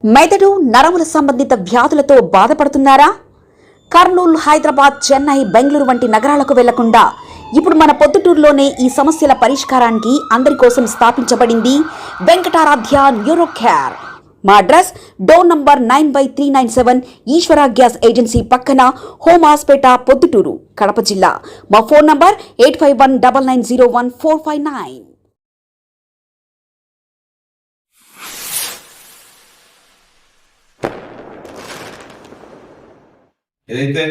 మెదడు నరముల సంబంధిత వ్యాధులతో బాధపడుతున్నారా? కర్నూలు, హైదరాబాద్, చెన్నై, బెంగళూరు వంటి నగరాలకు వెళ్లకుండా ఇప్పుడు మన పొద్దుటూరులోనే ఈ సమస్యల పరిష్కారానికి అందరి కోసం స్థాపించబడింది వెంకటారాధ్య న్యూరో కేర్. మా అడ్రస్ డోర్ నంబర్ 9/397 ఈశ్వర గ్యాస్ ఏజెన్సీ పక్కన, హోమ్ హాస్పేట, పొద్దుటూరు, కడప జిల్లా. మా ఫోన్ నంబర్ 8519901459. ఏదైతే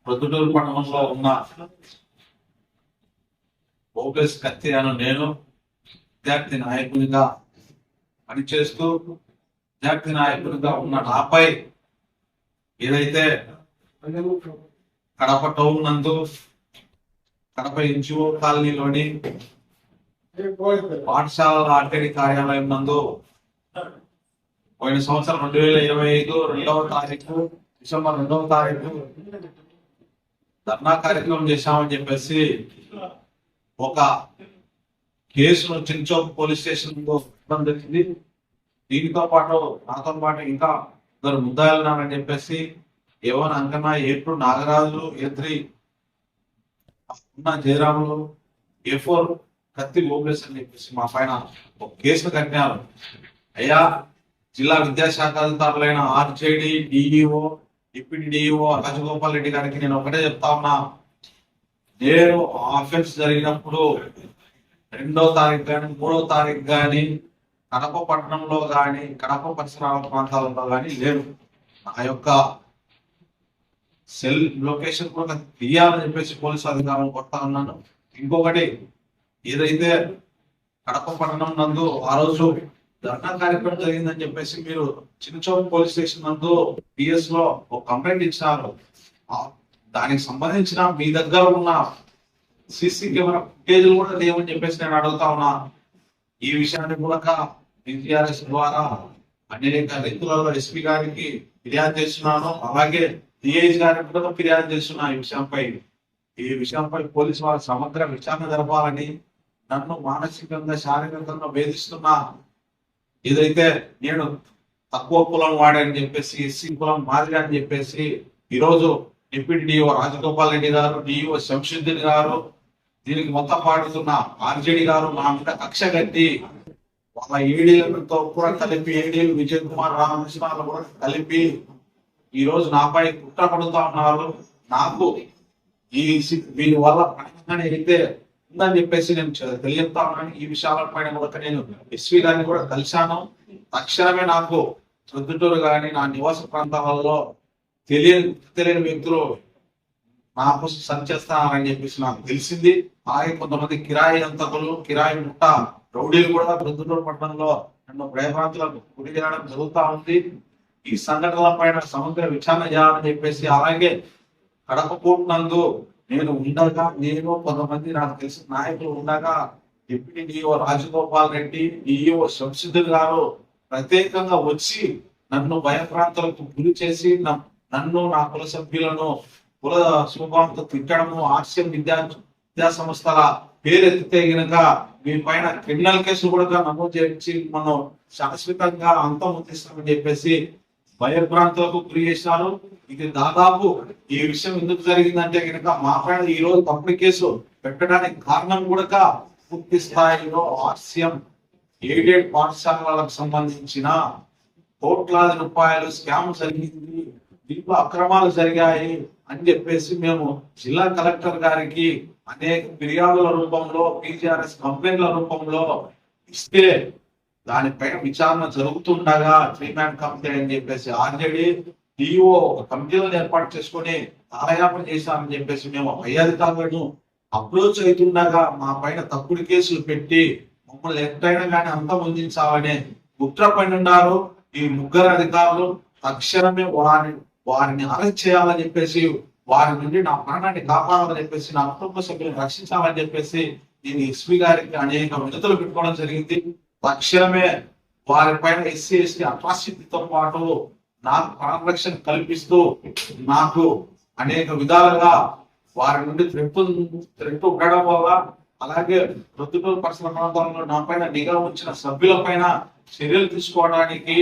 ప్రొద్దుటూరు పట్టణంలో ఉన్న ఓపీఎస్ కత్తి అను నేను విద్యార్థి నాయకునిగా పనిచేస్తూ విద్యార్థి నాయకునిగా ఉన్న నాపై ఏదైతే కడప టౌన్ నందు కడప ఎన్జిఓ కాలనీలోని పాఠశాల ఆర్టీడీ కార్యాలయం నందు పోయిన సంవత్సరం 2025 2వ తారీఖు డిసెంబర్ 2వ తారీఖు ధర్నా కార్యక్రమం చేశామని చెప్పేసి ఒక కేసును చించోక్ పోలీస్ స్టేషన్ జరిగింది. దీనితో పాటు నాతో పాటు ఇంకా ఇద్దరు ముద్దాయిలున్నారని చెప్పేసి A1 Ankanna, A2 Nagaraju, A3 Jayaramulu, A4 కత్తి ఓపెస్ అని చెప్పేసి మా పైన ఒక కేసును కట్టినారు. అయ్యా, జిల్లా విద్యాశాఖ అధికారులైన RJD, DEO, deputy DEO Rajagopal Reddy గారికి నేను ఒకటే చెప్తా ఉన్నా, నేను ఆఫెన్స్ జరిగినప్పుడు 2వ తారీఖు కానీ 3వ తారీఖు కానీ కడప పట్టణంలో కానీ కడప పరిసరాల ప్రాంతాలలో కానీ లేరు. నా యొక్క సెల్ లొకేషన్ కూడా తీయాలని చెప్పేసి పోలీసు అధికారులు కొడతా ఉన్నాను. ఇంకొకటి, ఏదైతే కడప పట్టణం నందు ఆ రోజు ధర్నా కార్యక్రమం జరిగిందని చెప్పేసి మీరు చించోక్ పోలీస్ స్టేషన్ నందు PS లో ఒక కంప్లైంట్ ఇచ్చినారు. దానికి సంబంధించిన మీ దగ్గర ఉన్న CC కెమెరా ఫుటేజ్లు కూడా లేవని చెప్పేసి నేను అడుగుతా ఉన్నా. ఈ విషయాన్ని కూడా NTRS ద్వారా అనేక రైతులలో SP గారికి ఫిర్యాదు చేస్తున్నాను. అలాగే DIG గారికి కూడా ఫిర్యాదు చేస్తున్నా. ఈ విషయంపై పోలీసు వారు సమగ్ర విచారణ జరపాలని, నన్ను మానసికంగా శారీరకంగా వేధిస్తున్నా, ఏదైతే నేను తక్కువ కులం వాడని చెప్పేసి SC కులం మాదిరి అని చెప్పేసి ఈరోజు డిప్యూటీ DO రాజగోపాల్ రెడ్డి గారు, DEO శంషుద్దీన్ గారు, దీనికి మొత్తం పాడుతున్న RJD గారు నా మీద కక్ష కట్టి వాళ్ళ ఏడీలతో కూడా కలిపి, ఏడీలు విజయ్ కుమార్, రామకృష్ణాలు కూడా కలిపి ఈ రోజు నాపై కుట్ర పడుతూ ఉన్నారు. నాకు వీరి వల్ల ప్రయాణాన్ని అయితే ఉందని చెప్పేసి నేను తెలియజేస్తా ఉన్నాను. ఈ విషయాలపైన కూడా నేను SP గారిని కూడా కలిశాను. తక్షణమే నాకు ప్రొద్దుటూరు కానీ నా నివాస ప్రాంతాలలో తెలియని వ్యక్తులు నా కోసం సర్చ్ చేస్తానని చెప్పేసి నాకు తెలిసింది. అలాగే కొంతమంది కిరాయి అంతకులు, కిరాయి ముట్ట రౌడీలు కూడా ప్రొద్దుటూరు పట్టణంలో నన్ను భయభ్రాంతులకు గురి చేయడం జరుగుతూ ఉంది. ఈ సంఘటనల పైన సమగ్ర విచారణ చేయాలని చెప్పేసి, అలాగే కడప కోర్టు నందు నేను కొంతమంది నాకు తెలిసిన నాయకులు ఉండగా deputy DO Rajagopal Reddy, DEO Shamshuddin గారు ప్రత్యేకంగా వచ్చి నన్ను భయభ్రాంతులకు గురి చేసి నన్ను, నా కుల సభ్యులను కుల స్వభావంతో తిట్టడము, RCM విద్యా సంస్థల పేరెత్తితే గనక మీ పైన క్రిమినల్ కేసులు కూడా నమోదు చేయించి మనం శాశ్వతంగా అంతమొందిస్తామని చెప్పేసి భయభ్రాంతులకు గురి చేశారు. ఇది దాదాపు ఈ విషయం ఎందుకు జరిగిందంటే కనుక మా పైన ఈ రోజు తప్పుడు కేసు పెట్టడానికి కారణం కూడా పూర్తి స్థాయిలో RCM ఎయిడెడ్ పాఠశాలలకు సంబంధించిన కోట్లాది రూపాయలు స్కామ్ జరిగింది, దీంట్లో అక్రమాలు జరిగాయి అని చెప్పేసి మేము జిల్లా కలెక్టర్ గారికి అనేక ఫిర్యాదుల రూపంలో, PGRS కంప్లైంట్ల రూపంలో ఇస్తే దానిపైన విచారణ జరుగుతుండగా 3-man కమిటీ అని చెప్పేసి RJD, DEO ఒక కమిటీలను ఏర్పాటు చేసుకొని తారయాపన చేశామని చెప్పేసి మేము పై అధికారులను అప్రోచ్ అవుతుండగా మా పైన తప్పుడు కేసులు పెట్టి మమ్మల్ని ఎట్టయినా కానీ అంతమొందించాలనే కుట్ర పైన ఉన్నారు ఈ ముగ్గురు అధికారులు. తక్షణమే వారిని అరెస్ట్ చేయాలని చెప్పేసి, వారి నుండి నా ప్రాణాన్ని కాపాడాలని చెప్పేసి, నా కుటుంబ సభ్యులను రక్షించాలని చెప్పేసి నేను SP గారికి అనేక వినతులు పెట్టుకోవడం జరిగింది. తక్షణమే వారి పైన SC ST అట్రాసిటీతో పాటు నాకు ప్రాణరక్షణ కల్పిస్తూ నాకు అనేక విధాలుగా వారి నుండి త్రెట్టు ఉండడం వల్ల, అలాగే ప్రొద్దుటూరు పరిసర ప్రాంతాల్లో నా పైన నిఘా ఉంచిన సభ్యుల పైన చర్యలు తీసుకోవడానికి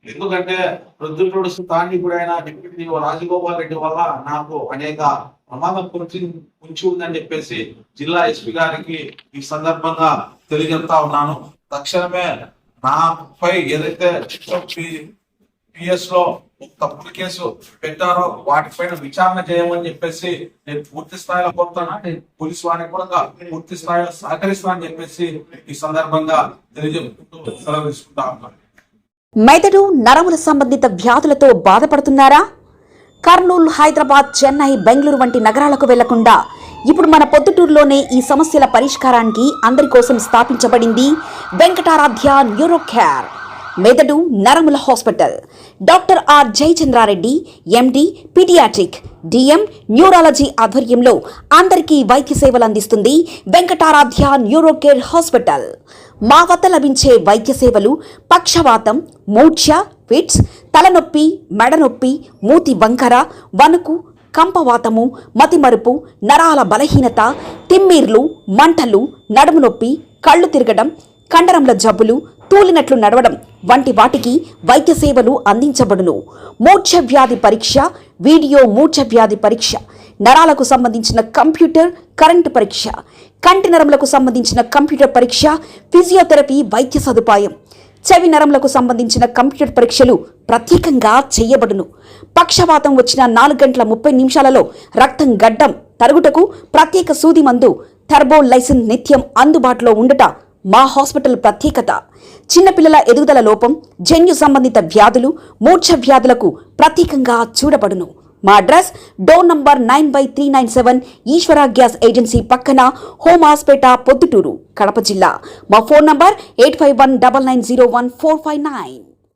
ఎందుకంటే ప్రొద్దుటూరు స్థానికుడైన డిప్యూటీ రాజగోపాల్ రెడ్డి వల్ల నాకు అనేక ప్రమాదం ఉంచి ఉందని చెప్పేసి జిల్లా ఎస్పీ గారికి ఈ సందర్భంగా తెలియజేస్తా ఉన్నాను. తక్షణమే నాపై ఏదైతే పిఎస్ లో తప్పుడు కేసు పెట్టారో వాటిపైన విచారణ చేయమని చెప్పేసి నేను పూర్తి స్థాయిలో కోరుతాను. నేను పోలీసు వారికి కూడా పూర్తి స్థాయిలో సహకరిస్తానని చెప్పేసి ఈ సందర్భంగా తెలియజేసుకుంటూ సెలవు తీసుకుంటా ఉన్నాను. మెదడు నరముల సంబంధిత వ్యాధులతో బాధపడుతున్నారా? కర్నూలు, హైదరాబాద్, చెన్నై, బెంగళూరు వంటి నగరాలకు వెళ్లకుండా ఇప్పుడు మన పొద్దుటూరులోనే ఈ సమస్యల పరిష్కారానికి అందరి కోసం స్థాపించబడింది వెంకటారాధ్య న్యూరో కేర్ మెదడు నరముల hospital. Doctor R Jayachandra Reddy, MD, paediatric, DM, neurology ఆధ్వర్యంలో అందరికీ వైద్య సేవలు అందిస్తుంది వెంకటారాధ్య న్యూరో కేర్ హాస్పిటల్. మా వద్ద లభించే వైద్య సేవలు పక్షవాతం, మూర్ఛ, ఫిట్స్, తలనొప్పి, మెడనొప్పి, మూతి వంకర, వణుకు, కంపవాతము, మతిమరుపు, నరాల బలహీనత, తిమ్మిర్లు, మంటలు, నడుము నొప్పి, కళ్ళు తిరగడం, కండరంల జబ్బులు, తూలినట్లు నడవడం వంటి వాటికి వైద్య సేవలు అందించబడును. మూర్ఛ వ్యాధి పరీక్ష, వీడియో మూర్ఛ వ్యాధి పరీక్ష, నరాలకు సంబంధించిన కంప్యూటర్ కరెంటు పరీక్ష, కంటి నరములకు సంబంధించిన కంప్యూటర్ పరీక్ష, ఫిజియోథెరపీ వైద్య సదుపాయం, చెవి నరములకు సంబంధించిన కంప్యూటర్ పరీక్షలు ప్రత్యేకంగా చేయబడును. పక్షవాతం వచ్చిన 4 గంటల 30 నిమిషాలలో రక్తం గడ్డం తరుగుటకు ప్రత్యేక సూది మందు థర్బోలైసిన్ నిత్యం అందుబాటులో ఉండట మా హాస్పిటల్ ప్రత్యేకత. చిన్నపిల్లల ఎదుగుదల లోపం, జన్యు సంబంధిత వ్యాధులు, మూర్ఛ వ్యాధులకు ప్రత్యేకంగా చూడబడును. మా అడ్రస్ డోర్ నంబర్ 9/397 ఈశ్వర గ్యాస్ ఏజెన్సీ పక్కన, హోమాస్పేట, పొద్దుటూరు, కడప జిల్లా. మా ఫోన్ నంబర్ 8519901459.